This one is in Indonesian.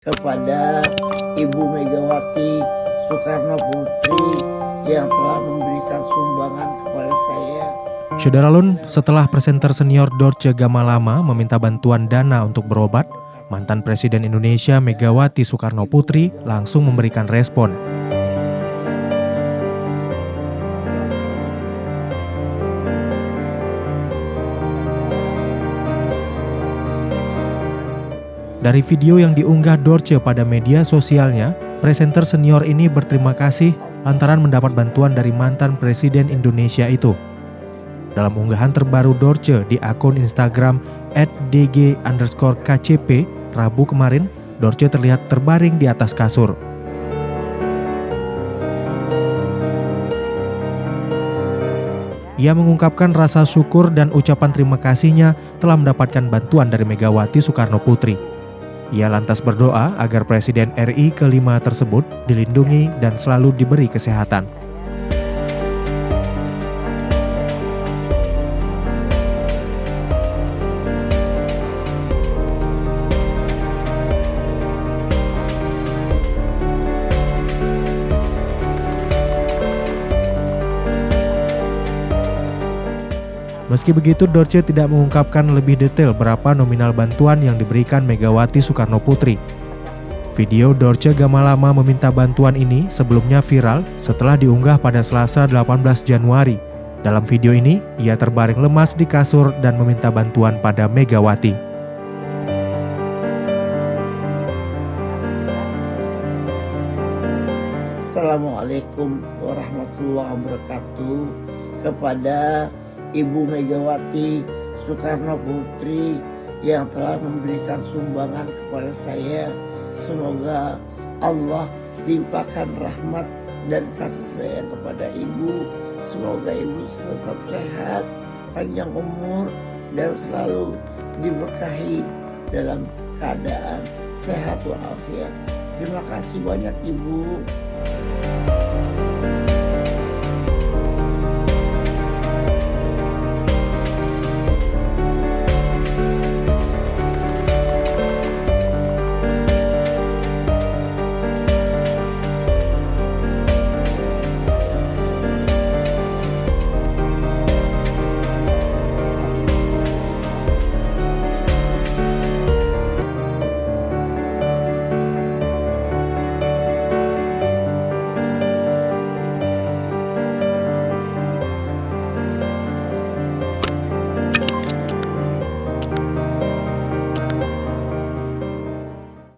kepada Ibu Megawati Soekarno Putri yang telah memberikan sumbangan kepada saya. Syederalun, setelah presenter senior Dorce Gamalama meminta bantuan dana untuk berobat, mantan Presiden Indonesia Megawati Soekarno Putri langsung memberikan respon. Dari video yang diunggah Dorce pada media sosialnya, presenter senior ini berterima kasih lantaran mendapat bantuan dari mantan Presiden Indonesia itu. Dalam unggahan terbaru Dorce di akun Instagram @dg_kcp Rabu kemarin, Dorce terlihat terbaring di atas kasur. Ia mengungkapkan rasa syukur dan ucapan terima kasihnya telah mendapatkan bantuan dari Megawati Soekarno Putri. Ia lantas berdoa agar Presiden RI kelima tersebut dilindungi dan selalu diberi kesehatan. Meski begitu, Dorce tidak mengungkapkan lebih detail berapa nominal bantuan yang diberikan Megawati Soekarno Putri. Video Dorce Gamalama meminta bantuan ini sebelumnya viral setelah diunggah pada Selasa 18 Januari. Dalam video ini, ia terbaring lemas di kasur dan meminta bantuan pada Megawati. Assalamualaikum warahmatullahi wabarakatuh. Kepada Ibu Megawati Soekarno Putri yang telah memberikan sumbangan kepada saya, semoga Allah limpahkan rahmat dan kasih sayang kepada Ibu. Semoga Ibu tetap sehat, panjang umur, dan selalu diberkahi dalam keadaan sehat walafiat. Terima kasih banyak Ibu.